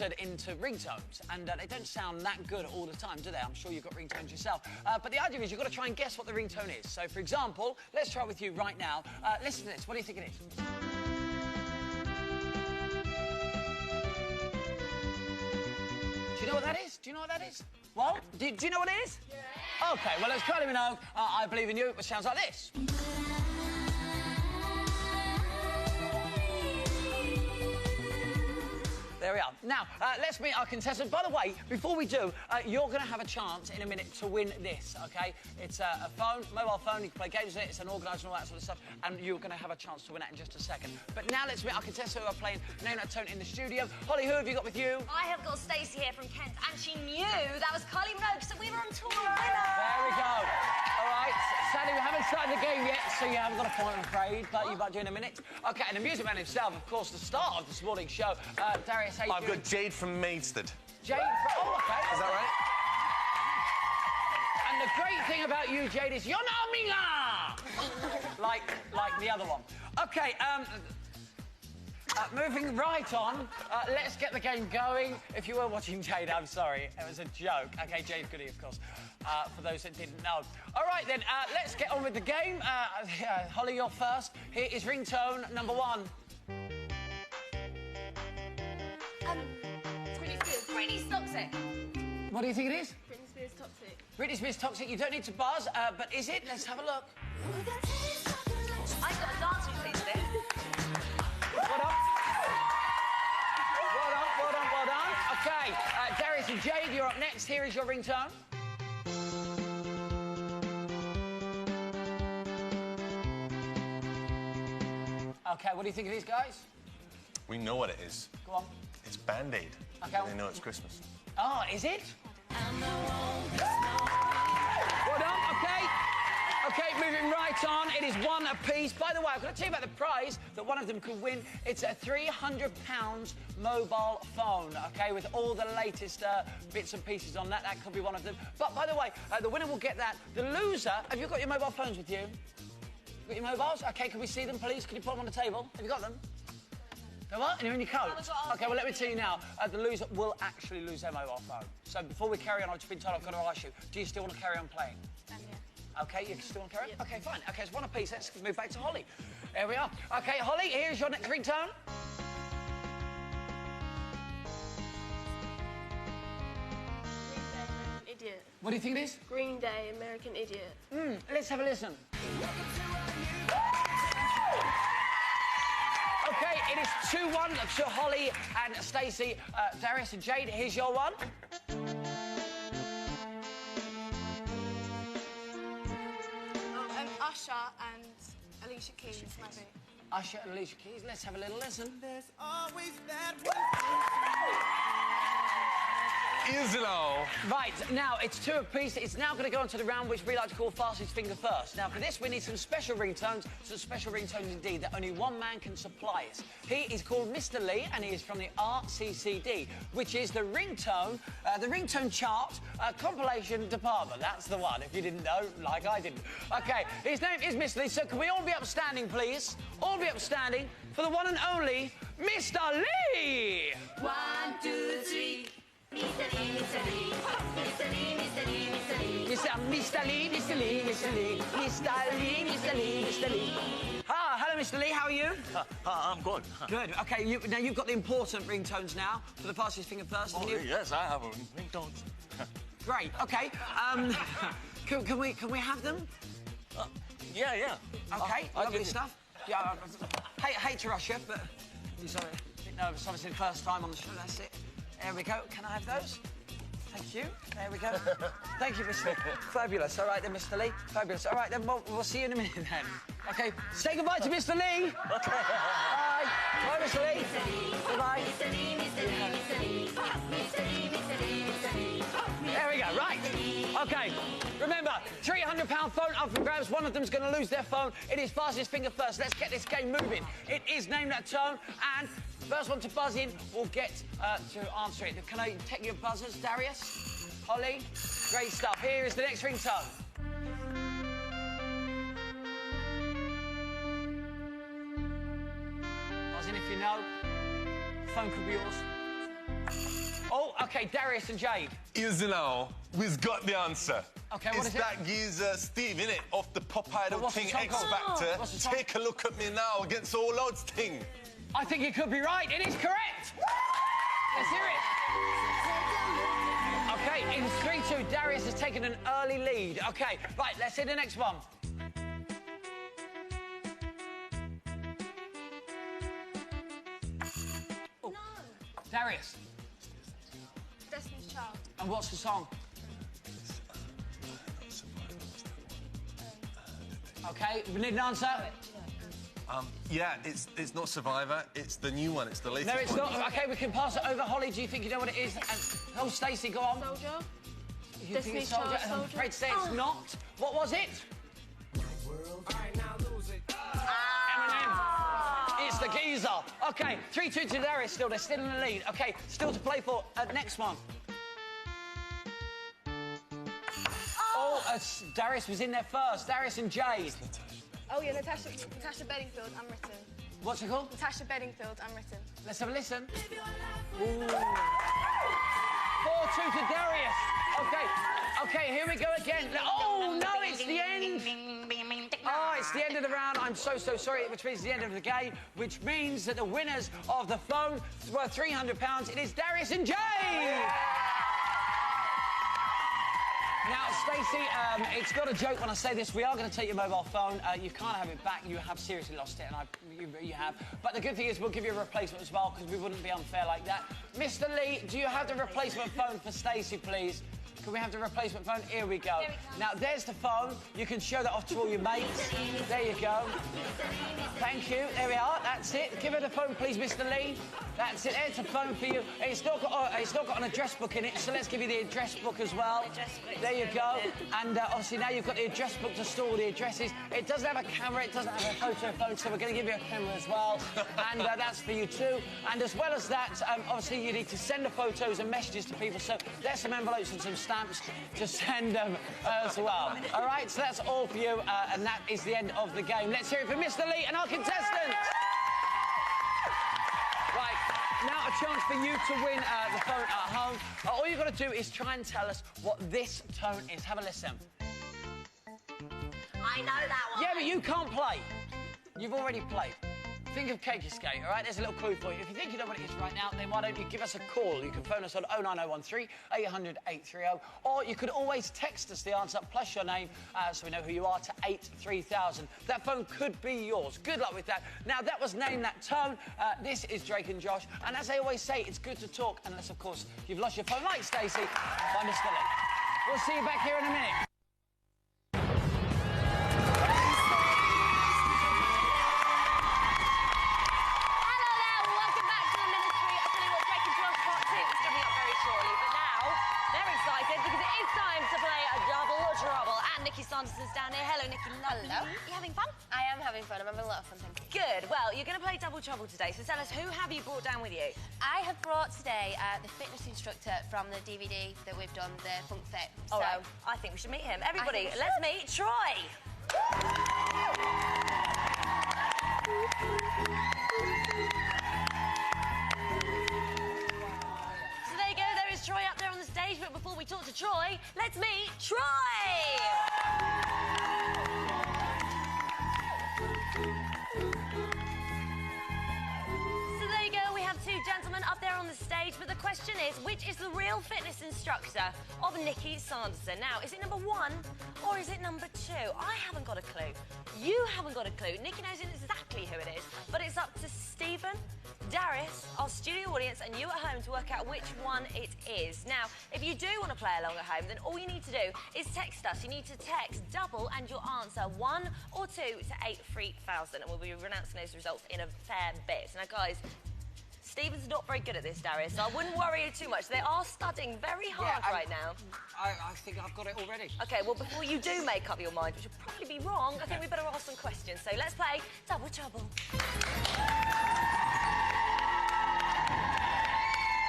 into ringtones, and they don't sound that good all the time, do they? I'm sure you've got ringtones yourself. But the idea is you've got to try and guess what the ringtone is. So, for example, let's try it with you right now. Listen to this. What do you think it is? Do you know what that is? Do you know what that is? Well, do you know what it is? Yeah. OK, well, let's kindly know. I believe in you. It sounds like this. There we are. Now, let's meet our contestant. By the way, before we do, you're going to have a chance in a minute to win this, OK? It's a phone, mobile phone. You can play games with it. It's an organiser and all that sort of stuff. And you're going to have a chance to win it in just a second. But now let's meet our contestant who are playing Name That Tone in the studio. Holly, who have you got with you? I have got Stacey here from Kent, and she knew that was Kylie Minogue, so we were on tour winner. There we go. All right. Sadly, we haven't started the game yet, so you haven't got a point, I'm afraid. But you might do in a minute. OK, and the music man himself, of course, the star of this morning's show, Darius. I've got Jade from Maidstone. Jade from... Oh, OK. Is that right? And the great thing about you, Jade, is you're not minga! like the other one. OK, moving right on, let's get the game going. If you were watching Jade, I'm sorry, it was a joke. OK, Jade Goody, of course, for those that didn't know. All right, then, let's get on with the game. Holly, you're first. Here is ringtone number 1. Britney's Toxic. What do you think it is? Britney Spears Toxic. Britney Spears Toxic. You don't need to buzz, but is it? Let's have a look. I've got a dance routine to this. Well done. Well done. OK, Darius and Jade, you're up next. Here is your ringtone. OK, what do you think it is, guys? We know what it is. Go on. It's Band-Aid. OK. They know it's Christmas. Oh, is it? Well done, OK. OK, moving right on. It is 1 apiece. By the way, I've got to tell you about the prize that one of them could win. It's a £300 mobile phone, OK, with all the latest bits and pieces on that. That could be one of them. But, by the way, the winner will get that. The loser... Have you got your mobile phones with you? Got your mobiles? OK, can we see them, please? Can you put them on the table? Have you got them? They what? And you're in your coat? OK, well, let me tell you now. The loser will actually lose their mobile phone. So before we carry on, I've just been told I've got to ask you, do you still want to carry on playing? Yeah. OK, you still want to carry on? Yeah. OK, fine. OK, it's 1 apiece. Let's move back to Holly. There we are. OK, Holly, here's your next ringtone. Idiot. What do you think it is? Green Day, American Idiot. Let's have a listen. OK, it is 2-1 to Holly and Stacey. Darius and Jade, here's your one. Usher and Alicia Keys, maybe. Usher and Alicia Keys. Let's have a little listen. There's always that one. Islo. Right, now, it's 2 apiece. It's now going to go on to the round which we like to call Fastest Finger First. Now, for this, we need some special ringtones, indeed, that only one man can supply us. He is called Mr. Lee, and he is from the RCCD, which is the ringtone chart compilation department. That's the one, if you didn't know, like I didn't. OK, his name is Mr. Lee, so can we all be upstanding, please? All be upstanding for the one and only Mr. Lee! 1, 2, 3. Mr. Lee, Mr. Lee, Mr. Lee, Mr. Lee, Mr. Lee. Mr. Lee, Mr. Lee, Mr. Lee, Mr. Lee, Mr. Lee, Mr. Lee. Hello, Mr. Lee, how are you? I'm good. Good. OK, now you've got the important ringtones now for the Fastest Finger First, haven't you? Yes, I have a ringtone. Great. OK. Can we have them? Yeah. OK, lovely stuff. Yeah, I hate to rush you, but he's a bit nervous. Obviously, the first time on the show, that's it. There we go. Can I have those? Thank you. There we go. Thank you, Mr. Lee. Fabulous. All right, then, Mr. Lee. Fabulous. All right, then, we'll see you in a minute, then. OK, say goodbye to Mr. Lee. OK. Bye. Bye, Mr. Lee. Goodbye. There we go. Right. OK. Remember, £300 phone up for grabs. One of them's going to lose their phone. It is Fastest Finger First. Let's get this game moving. It is Name That Tone, and first one to buzz in will get to answer it. Can I take your buzzers, Darius? Holly? Great stuff. Here is the next ringtone. Buzz in if you know. The phone could be yours. Okay, Darius and Jade. Easy now. We've got the answer. Okay, what it's is it? that geezer Steve, innit? Off the Pop Idol what's the thing, song X called? Factor. What's the song? Take a look at me now against all odds thing. I think it could be right. It is correct. Let's hear it. Okay, in 3-2, Darius has taken an early lead. Okay, right, let's hear the next one. Oh. Darius. Destiny's Child. And what's the song? Okay, we need an answer. Yeah, it's not Survivor. It's the new one. It's the latest No, it's one. not. Okay, we can pass it over. Holly, do you think you know what it is? And, oh, Stacey, go on. Soldier. You think it's Soldier? I'm afraid to say it's not. What was it? M.O.M. It's the geezer. Okay, 3-2 to Darius still. They're still in the lead. Okay, still to play for. Next one. Oh, Darius was in there first. Darius and Jade. Oh, yeah, Natasha Bedingfield, Unwritten. What's it called? Natasha Bedingfield, Unwritten. Let's have a listen. Ooh. 4-2 to Darius. Okay, here we go again. Oh, no, it's the end. Oh, it's the end of the round. I'm so sorry, which means the end of the game, which means that the winners of the phone were £300. It is Darius and Jade. Now, Stacey, it's not a joke when I say this. We are going to take your mobile phone. You can't have it back. You have seriously lost it, and you have. But the good thing is we'll give you a replacement as well, because we wouldn't be unfair like that. Mr. Lee, do you have the replacement phone for Stacey, please? Can we have the replacement phone? Here we go. Now, there's the phone. You can show that off to all your mates. There you go. Thank you. There we are. That's it. Give her the phone, please, Mr. Lee. That's it. There's a phone for you. It's not got an address book in it, so let's give you the address book as well. There you go. And obviously now you've got the address book to store all the addresses. It doesn't have a camera. It doesn't have a photo phone, so we're going to give you a camera as well. And that's for you too. And as well as that, obviously you need to send the photos and messages to people. So there's some envelopes and some stamps to send them as well. All right, so that's all for you, and that is the end of the game. Let's hear it for Mr. Lee and our contestants. Right, now a chance for you to win the phone at home. All you've got to do is try and tell us what this tone is. Have a listen. I know that one. Yeah, but you can't play. You've already played. Think of Cake Escape, all right? There's a little clue for you. If you think you know what it is right now, then why don't you give us a call? You can phone us on 09013 800 830, or you could always text us the answer plus your name so we know who you are to 83000. That phone could be yours. Good luck with that. Now, that was Name That Tone. This is Drake and Josh, and as they always say, it's good to talk unless, of course, you've lost your phone, like Stacey, by Mr. Lee. We'll see you back here in a minute. Sanderson's down here. Hello, Nikki. Hello. You having fun? I am having fun. I'm having a lot of fun, thank you. Good. Well, you're going to play Double Trouble today, so tell us, who have you brought down with you? I have brought today the fitness instructor from the DVD that we've done, the Funk Fit. All right. I think we should meet him. Everybody, let's meet Troy. So there you go. There is Troy up there on the stage, but before we talk to Troy, let's meet Troy. Gentlemen up there on the stage, but the question is, which is the real fitness instructor of Nikki Sanderson? Now, is it number 1 or is it number 2? I haven't got a clue. You haven't got a clue. Nikki knows exactly who it is, but it's up to Stephen, Darius, our studio audience, and you at home to work out which one it is. Now, if you do want to play along at home, then all you need to do is text us. You need to text double and your answer 1 or 2 to 83000, and we'll be announcing those results in a fair bit. Now, guys, Stephen's not very good at this, Darius, so I wouldn't worry too much. They are studying very hard right now. I think I've got it already. OK, well, before you do make up your mind, which will probably be wrong, I think we better ask some questions. So let's play Double Trouble.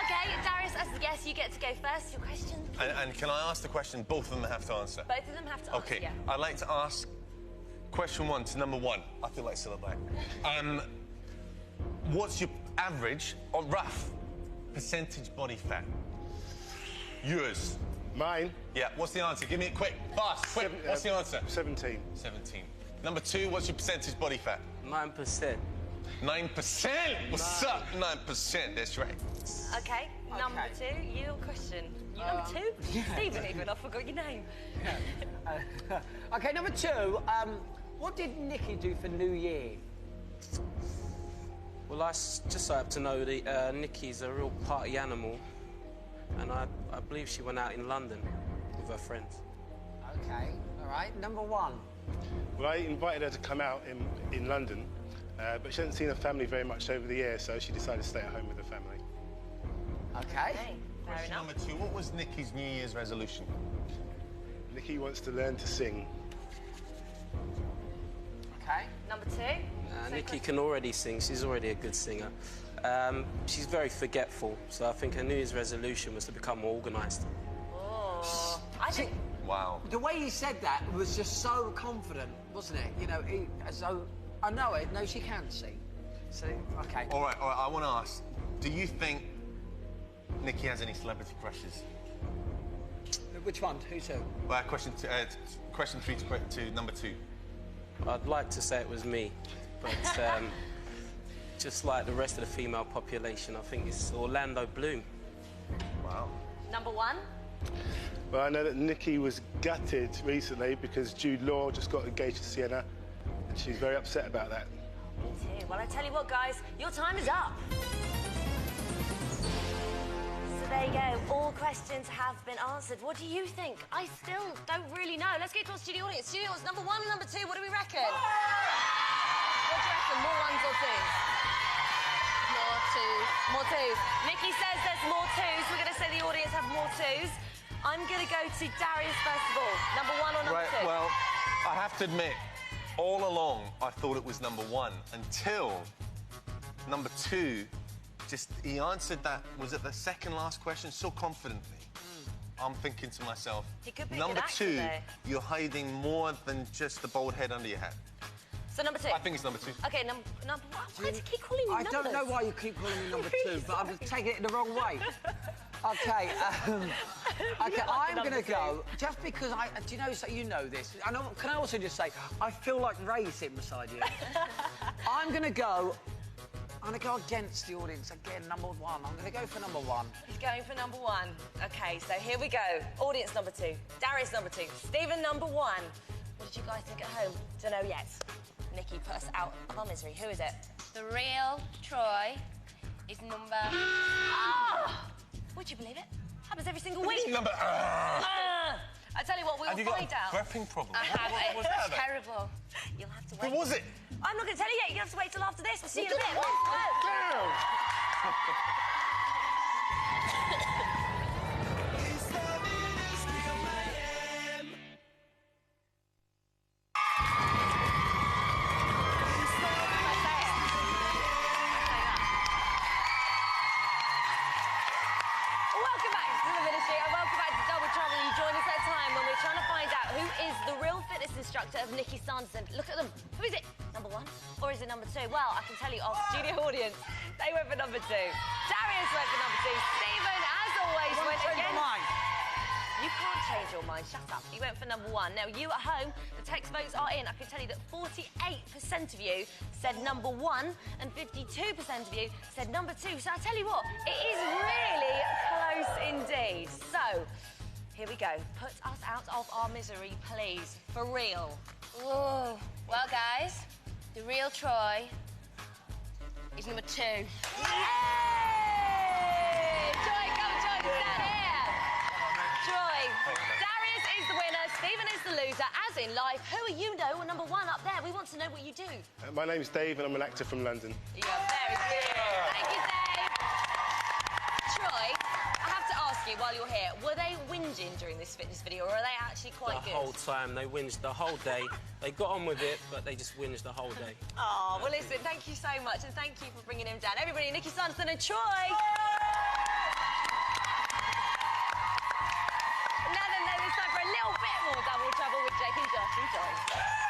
OK, Darius, as the guest, you get to go first. Your question? And can I ask the question both of them have to answer? Both of them have to answer, yeah. I'd like to ask question 1 to number 1. I feel like Cilla Black. What's your average or rough percentage body fat? Yours. Mine? Yeah, what's the answer? Give me it quick, fast, quick. What's the answer? 17. 17. Number 2, what's your percentage body fat? 9%. 9%? What's up? 9%, that's right. Okay, number 2, your question. You number 2? Stephen even, I forgot your name. OK, number 2, what did Nikki do for New Year? Well, I just so happen to know that Nikki's a real party animal, and I believe she went out in London with her friends. OK, all right. Number 1. Well, I invited her to come out in London, but she hasn't seen her family very much over the year, so she decided to stay at home with her family. OK. Fair Question enough. number 2, what was Nikki's New Year's resolution? Nikki wants to learn to sing. OK. Number 2? Nikki can already sing. She's already a good singer. She's very forgetful, so I think her New Year's resolution was to become more organised. Oh, I think... Wow. The way he said that was just so confident, wasn't it? You know, as though, I know it, no, she can sing. So, OK. All right, I want to ask, do you think Nikki has any celebrity crushes? Which one? Who's who? Question 3 to number 2. I'd like to say it was me, but just like the rest of the female population, I think it's Orlando Bloom. Wow. Number 1? Well, I know that Nikki was gutted recently because Jude Law just got engaged to Sienna, and she's very upset about that. Me too. Well, I tell you what, guys, your time is up. So there you go. All questions have been answered. What do you think? I still don't really know. Let's get to our studio audience. Studio audience, number 1 and number 2, what do we reckon? What do you reckon? More 1s or 2s? More 2s. More 2s. Nikki says there's more 2s. We're going to say the audience have more 2s. I'm going to go to Darius first of all. Number 1 or number 2? Well, I have to admit, all along I thought it was number 1 until number 2. He answered that, was it the second last question, so confidently. I'm thinking to myself, He could be a number good actor, 2, though. you're hiding more than just the bald head under your hat. So number 2? I think it's number 2. OK, number 1. Why do you keep calling me I numbers? don't know why you keep calling me number 2, but I'm taking it in the wrong way. OK, OK, I'm going to go, just because do you know, so you know this, can I also just say, I feel like Ray's sitting beside you. I'm going to go against the audience again, number 1. I'm going to go for number 1. He's going for number 1. OK, so here we go. Audience number 2. Darius number 2. Stephen number 1. What did you guys think at home? Don't know yet. Nikki, put us out of our misery. Who is it? The real Troy is number... Would you believe it? Happens every single week. Number... I tell you what, we'll Have you got find a out. prepping problem? I have it. What's that It's about? terrible. You'll have to wait. Who was it? I'm not going to tell you yet. You'll have to wait till after this. We'll see you in a bit. Welcome back to the ministry and welcome back to Double Trouble. You join us at a time when we're trying to find out who is the real fitness instructor of Nikki Sanderson. Look at them. Who is it? Number 1 or is it number 2? Well, I can tell you, our studio audience, they went for number 2. Darius went for number 2. Stephen, as always, went against... You can't change your mind. Shut up. You went for number 1. Now, you at home, the text votes are in. I can tell you that 48% of you said number 1 and 52% of you said number 2. So I tell you what, it is really close indeed. So, here we go. Put us out of our misery, please. For real. Whoa. Well, guys, the real Troy is number 2. Yay! Troy, come join us down here. Troy, Darius is the winner, Stephen is the loser. As in life, who are you know? Number 1 up there. We want to know what you do. My name's Dave, and I'm an actor from London. You're very good. Thank you, Dave. Troy, I have to ask you while you're here, were they whinging during this fitness video, or are they actually quite good? The whole time. They whinged the whole day. They got on with it, but they just whinged the whole day. Oh, well, listen, thank you so much, and thank you for bringing him down. Everybody, Nikki Sanderson and Troy. Now then, it's time for a little bit more Double Trouble with Jake and Josh. Enjoy.